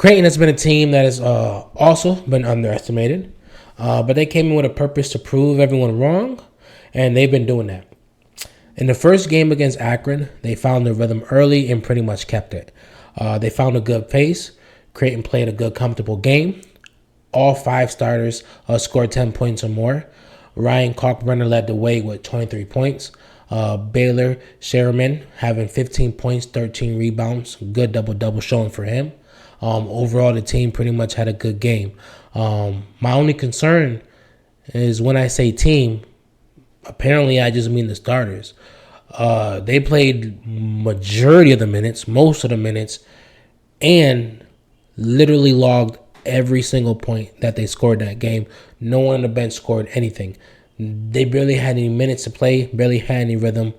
Creighton has been a team that has also been underestimated, but they came in with a purpose to prove everyone wrong, and they've been doing that. In the first game against Akron, they found their rhythm early and pretty much kept it. They found a good pace. Creighton played a good, comfortable game. All five starters scored 10 points or more. Ryan Kalkbrenner led the way with 23 points. Baylor Sherman having 15 points, 13 rebounds. Good double-double showing for him. Overall, the team pretty much had a good game. My only concern is when I say team, apparently I just mean the starters. They played majority of the minutes, most of the minutes, and literally logged every single point that they scored that game. No one on the bench scored anything. They barely had any minutes to play, barely had any rhythm.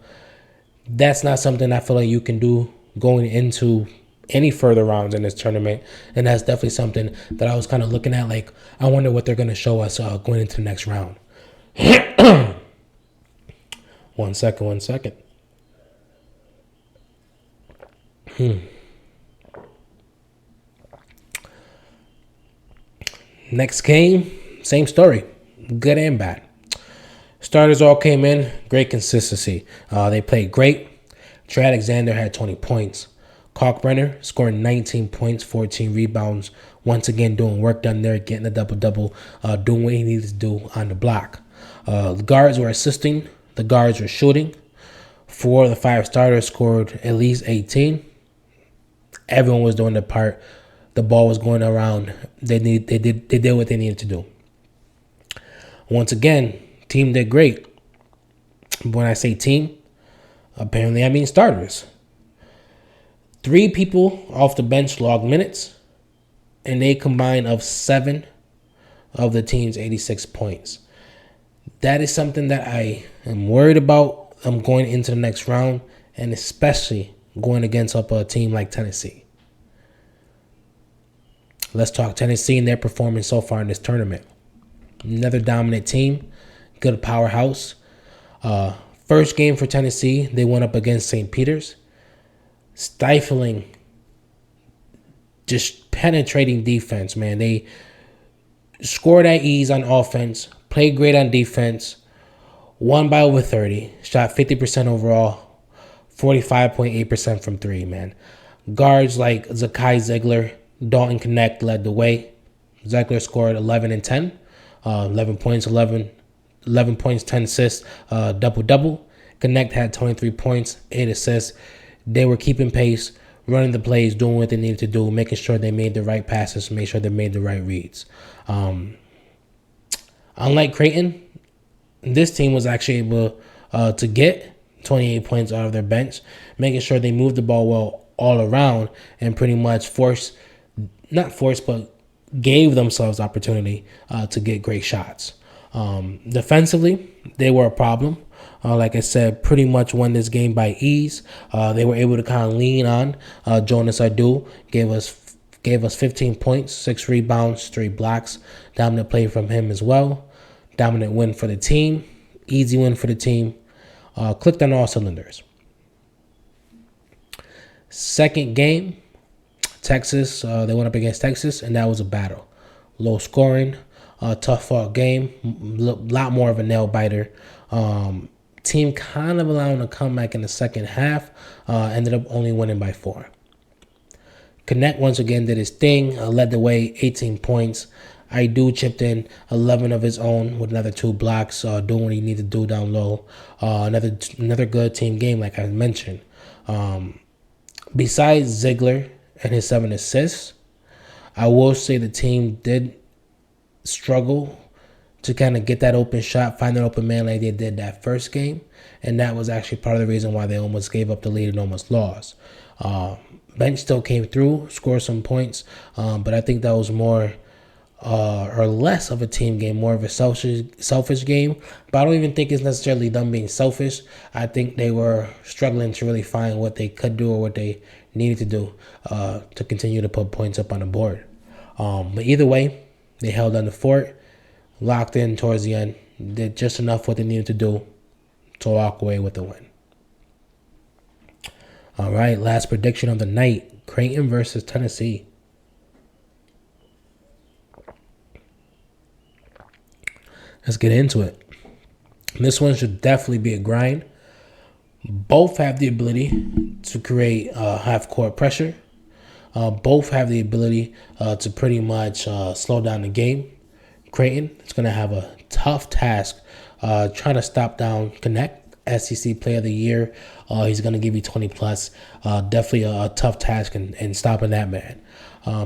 That's not something I feel like you can do going into any further rounds in this tournament, and that's definitely something that I was kind of looking at like, I wonder what they're going to show us going into the next round. One second. Next game, same story, good and bad. Starters all came in, great consistency. They played great. Trey Alexander had 20 points. Kalkbrenner scored 19 points, 14 rebounds. Once again, doing work done there, getting a double-double, doing what he needed to do on the block. The guards were assisting. The guards were shooting. 4 of the 5 starters scored at least 18. Everyone was doing their part. The ball was going around. They did what they needed to do. Once again, team did great. When I say team, apparently I mean starters. 3 people off the bench logged minutes, and they combined of 7 of the team's 86 points. That is something that I am worried about. I'm going into the next round, and especially going against up a team like Tennessee. Let's talk Tennessee and their performance so far in this tournament. Another dominant team, good powerhouse. First game for Tennessee, they went up against St. Peter's. Stifling, just penetrating defense, man. They scored at ease on offense, played great on defense, won by over 30, shot 50% overall, 45.8% from 3, man. Guards like Zakai Ziegler, Dalton Connect led the way. Ziegler scored 11 and 10, 11 points, 10 assists, double-double. Connect had 23 points, 8 assists. They were keeping pace, running the plays, doing what they needed to do, making sure they made the right passes, make sure they made the right reads. Unlike Creighton, this team was actually able to get 28 points out of their bench, making sure they moved the ball well all around and pretty much gave themselves opportunity to get great shots. Defensively, they were a problem. Like I said, pretty much won this game by ease. They were able to kind of lean on. Jonas Adu gave us 15 points, 6 rebounds, 3 blocks. Dominant play from him as well. Dominant win for the team. Easy win for the team. Clicked on all cylinders. Second game, Texas. They went up against Texas, and that was a battle. Low scoring, tough fought game. Lot more of a nail biter. Team kind of allowing a comeback in the second half. Ended up only winning by 4. Connect once again did his thing. Led the way, 18 points. Idu chipped in 11 of his own with another 2 blocks, doing what he needed to do down low. Another good team game, like I mentioned. Besides Ziegler and his 7 assists, I will say the team did struggle to kind of get that open shot, find an open man like they did that first game. And that was actually part of the reason why they almost gave up the lead and almost lost. Bench still came through, scored some points, but I think that was more or less of a team game, more of a selfish game. But I don't even think it's necessarily them being selfish. I think they were struggling to really find what they could do or what they needed to do to continue to put points up on the board. But either way, they held on the fort, locked in towards the end, did just enough what they needed to do to walk away with the win. All right, last prediction of the night, Creighton versus Tennessee. Let's get into it. This one should definitely be a grind. Both have the ability to create half-court pressure. Both have the ability to pretty much slow down the game. Creighton is going to have a tough task trying to stop down Connect. SEC Player of the Year. He's going to give you 20 plus. Definitely a tough task in stopping that man.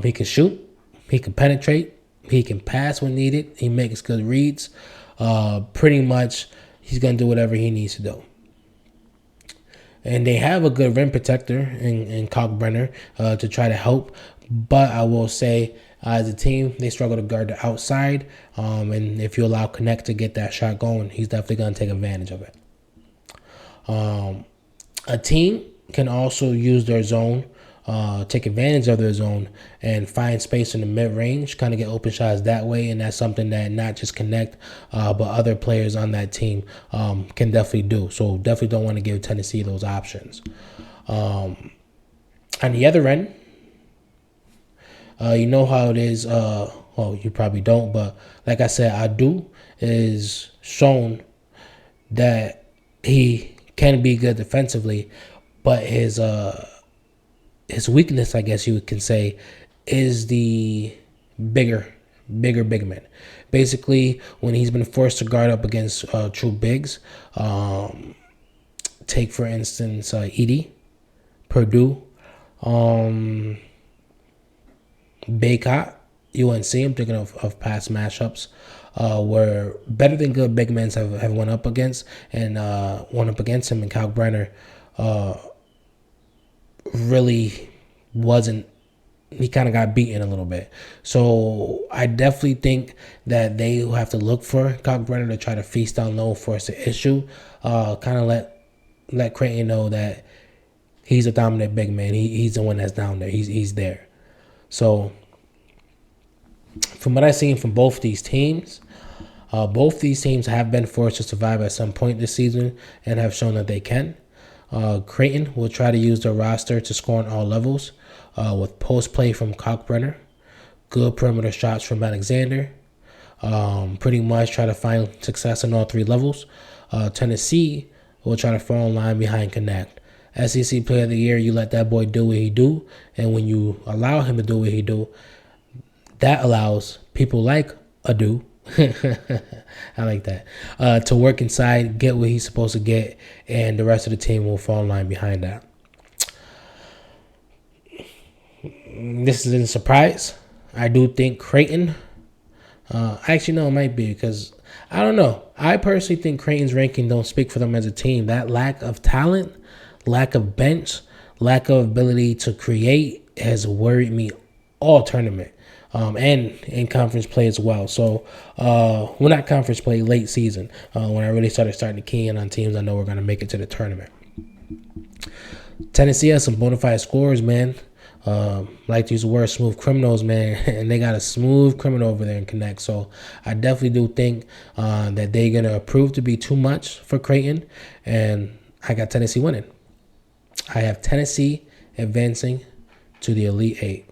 He can shoot. He can penetrate. He can pass when needed. He makes good reads. Pretty much, he's going to do whatever he needs to do. And they have a good rim protector in Kalkbrenner to try to help. But I will say, as a team, they struggle to guard the outside. And if you allow Connect to get that shot going, he's definitely going to take advantage of it. A team can also use their zone, take advantage of their zone, and find space in the mid-range, kind of get open shots that way. And that's something that not just Connect, but other players on that team can definitely do. So definitely don't want to give Tennessee those options. On the other end, you know how it is. Well, you probably don't, but like I said, I do, is shown that he can be good defensively, but his weakness, I guess you can say, is the bigger man. Basically, when he's been forced to guard up against true bigs, take for instance Edey, Purdue, Baycott, UNC. I'm thinking of past matchups where better than good big men have went up against and went up against him. And Kalkbrenner really wasn't. He kind of got beaten a little bit. So I definitely think that they have to look for Kalkbrenner to try to feast down low, force the issue. Kind of let Creighton know that he's a dominant big man. He's the one that's down there. He's there. So from what I've seen from both these teams have been forced to survive at some point this season and have shown that they can. Creighton will try to use their roster to score on all levels with post play from Kalkbrenner, good perimeter shots from Alexander. Pretty much try to find success on all three levels. Tennessee will try to fall in line behind Connect. SEC Player of the Year, you let that boy do what he do, and when you allow him to do what he do, that allows people like Adu, I like that, to work inside, get what he's supposed to get, and the rest of the team will fall in line behind that. This isn't a surprise. I do think Creighton, actually no, it might be, because I don't know. I personally think Creighton's ranking don't speak for them as a team. That lack of talent, lack of bench, lack of ability to create has worried me all tournament. And in conference play as well. So, well, not conference play, late season, when I really starting to key in on teams I know we're going to make it to the tournament. Tennessee has some bona fide scorers, man. Like to use the word smooth criminals, man. And they got a smooth criminal over there in Connect. So I definitely do think that they're going to prove to be too much for Creighton. And I got Tennessee winning. I have Tennessee advancing to the Elite Eight.